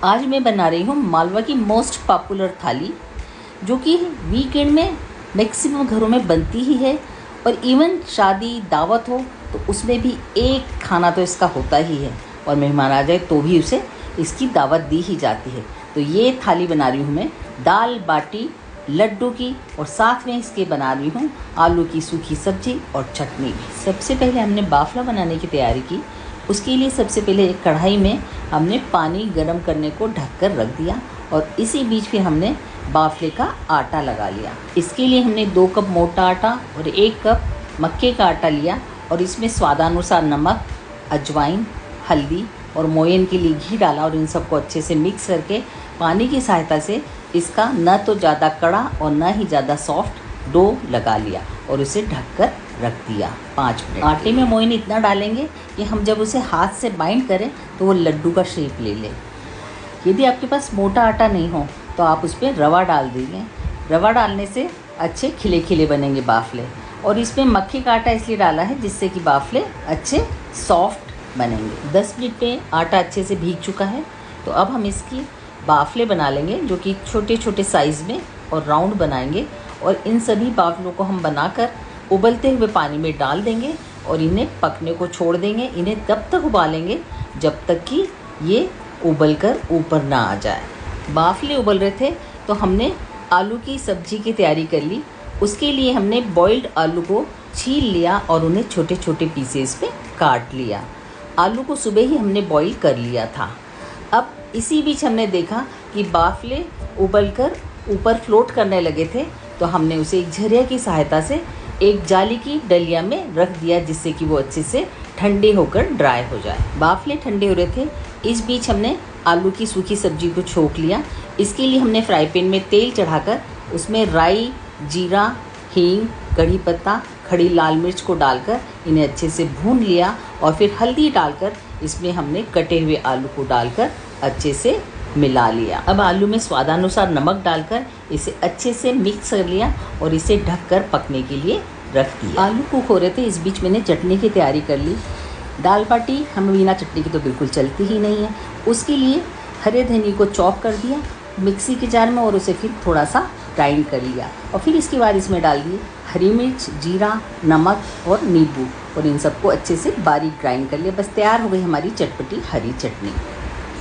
आज मैं बना रही हूँ मालवा की मोस्ट पॉपुलर थाली, जो कि वीकेंड में मैक्सिमम घरों में बनती ही है। और इवन शादी दावत हो तो उसमें भी एक खाना तो इसका होता ही है, और मेहमान आ जाए तो भी उसे इसकी दावत दी ही जाती है। तो ये थाली बना रही हूँ मैं दाल बाटी लड्डू की, और साथ में इसके बना रही हूँ आलू की सूखी सब्जी और चटनी भी। सबसे पहले हमने बाफला बनाने की तैयारी की। उसके लिए सबसे पहले एक कढ़ाई में हमने पानी गर्म करने को ढककर रख दिया, और इसी बीच फिर हमने बाफले का आटा लगा लिया। इसके लिए हमने 2 कप मोटा आटा और 1 कप मक्के का आटा लिया, और इसमें स्वादानुसार नमक, अजवाइन, हल्दी और मोयन के लिए घी डाला, और इन सबको अच्छे से मिक्स करके पानी की सहायता से इसका न तो ज़्यादा कड़ा और न ही ज़्यादा सॉफ्ट डो लगा लिया, और उसे ढककर रख दिया 5 मिनट। आटे में मोयन इतना डालेंगे कि हम जब उसे हाथ से बाइंड करें तो वो लड्डू का शेप ले ले। यदि आपके पास मोटा आटा नहीं हो तो आप उस पर रवा डाल दीजिए। रवा डालने से अच्छे खिले खिले बनेंगे बाफले। और इसमें मक्के का आटा इसलिए डाला है जिससे कि बाफले अच्छे सॉफ्ट बनेंगे। 10 मिनट में आटा अच्छे से भीग चुका है, तो अब हम इसकी बाफले बना लेंगे, जो कि छोटे छोटे साइज़ में और राउंड बनाएंगे। और इन सभी बाफलों को हम बनाकर उबलते हुए पानी में डाल देंगे और इन्हें पकने को छोड़ देंगे। इन्हें तब तक उबालेंगे जब तक कि ये उबलकर ऊपर ना आ जाए। बाफले उबल रहे थे तो हमने आलू की सब्जी की तैयारी कर ली। उसके लिए हमने बॉइल्ड आलू को छील लिया और उन्हें छोटे छोटे पीसेस में काट लिया। आलू को सुबह ही हमने बॉईल कर लिया था। अब इसी बीच हमने देखा कि बाफले उबलकर ऊपर फ्लोट करने लगे थे, तो हमने उसे एक झरिया की सहायता से एक जाली की डलिया में रख दिया, जिससे कि वो अच्छे से ठंडे होकर ड्राई हो जाए। बाफले ठंडे हो रहे थे, इस बीच हमने आलू की सूखी सब्जी को छोंक लिया। इसके लिए हमने फ्राई पैन में तेल चढ़ाकर उसमें राई, जीरा, हींग, कड़ी पत्ता, खड़ी लाल मिर्च को डालकर इन्हें अच्छे से भून लिया, और फिर हल्दी डालकर इसमें हमने कटे हुए आलू को डालकर अच्छे से मिला लिया। अब आलू में स्वादानुसार नमक डालकर इसे अच्छे से मिक्स कर लिया और इसे ढककर पकने के लिए रख दिया। आलू कुक हो रहे थे, इस बीच मैंने चटनी की तैयारी कर ली। दाल बाटी हम बिना चटनी की तो बिल्कुल चलती ही नहीं है। उसके लिए हरे धनिया को चॉप कर दिया मिक्सी के जार में, और उसे फिर थोड़ा सा ग्राइंड कर लिया, और फिर इसके बाद इसमें डाल दिए हरी मिर्च, जीरा, नमक और नींबू, और इन सबको अच्छे से बारीक ग्राइंड कर लिया। बस तैयार हो गई हमारी चटपटी हरी चटनी।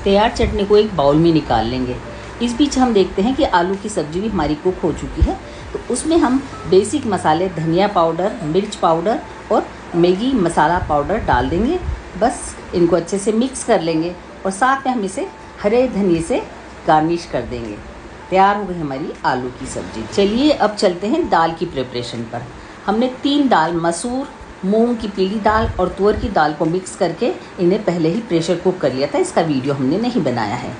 तैयार चटनी को एक बाउल में निकाल लेंगे। इस बीच हम देखते हैं कि आलू की सब्ज़ी भी हमारी कुक हो चुकी है, तो उसमें हम बेसिक मसाले धनिया पाउडर, मिर्च पाउडर और मैगी मसाला पाउडर डाल देंगे। बस इनको अच्छे से मिक्स कर लेंगे, और साथ में हम इसे हरे धनिए से गार्निश कर देंगे। तैयार हो गई हमारी आलू की सब्ज़ी। चलिए अब चलते हैं दाल की प्रिपरेशन पर। हमने 3 दाल, मसूर, मूंग की पीली दाल और तुअर की दाल को मिक्स करके इन्हें पहले ही प्रेशर कुक कर लिया था। इसका वीडियो हमने नहीं बनाया है।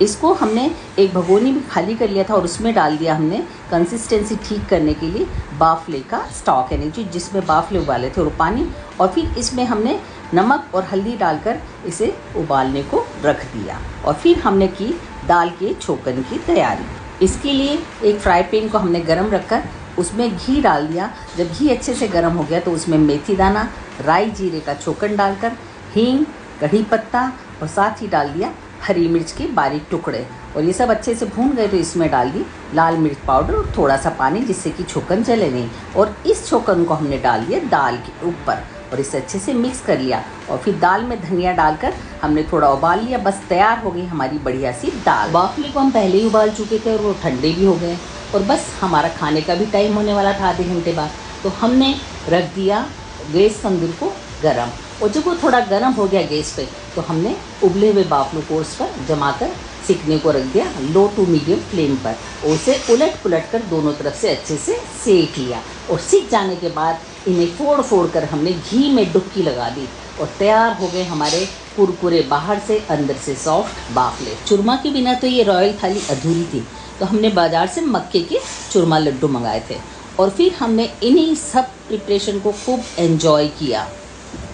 इसको हमने एक भगोनी भी खाली कर लिया था, और उसमें डाल दिया हमने कंसिस्टेंसी ठीक करने के लिए बाफले का स्टॉक, यानी जिसमें बाफले उबाले थे, और पानी। और फिर इसमें हमने नमक और हल्दी डालकर इसे उबालने को रख दिया, और फिर हमने की दाल के छोकन की तैयारी। इसके लिए एक फ्राई पैन को हमने गरम रखकर उसमें घी डाल दिया। जब घी अच्छे से गर्म हो गया तो उसमें मेथी दाना, राई, जीरे का छोकन डालकर, हींग, कड़ी पत्ता और साथ ही डाल दिया हरी मिर्च के बारीक टुकड़े, और ये सब अच्छे से भून गए तो इसमें डाल दी लाल मिर्च पाउडर और थोड़ा सा पानी, जिससे कि छोकन जले नहीं। और इस छोकन को हमने डाल दिया दाल के ऊपर, और इसे अच्छे से मिक्स कर लिया, और फिर दाल में धनिया डालकर हमने थोड़ा उबाल लिया। बस तैयार हो गई हमारी बढ़िया सी दाल। बाफले को हम पहले ही उबाल चुके थे और वो ठंडे भी हो गए, और बस हमारा खाने का भी टाइम होने वाला था आधे घंटे बाद। तो हमने रख दिया गैस तंदूर को गरम, और जब वो थोड़ा गर्म हो गया गैस पे, तो हमने उबले हुए बाफलों को उस पर जमाकर सिकने को रख दिया लो टू मीडियम फ्लेम पर, और उसे उलट पुलट कर दोनों तरफ से अच्छे से सेक लिया। और सिक जाने के बाद इन्हें फोड़ फोड़ कर हमने घी में डुबकी लगा दी, और तैयार हो गए हमारे कुरकुरे बाहर से अंदर से सॉफ्ट बाफले। चूरमा के बिना तो ये रॉयल थाली अधूरी थी, तो हमने बाज़ार से मक्के के चूरमा लड्डू मंगाए थे, और फिर हमने इन्हीं सब प्रिपरेशन को खूब एंजॉय किया।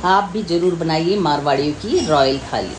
आप भी ज़रूर बनाइए मारवाड़ियों की रॉयल थाली।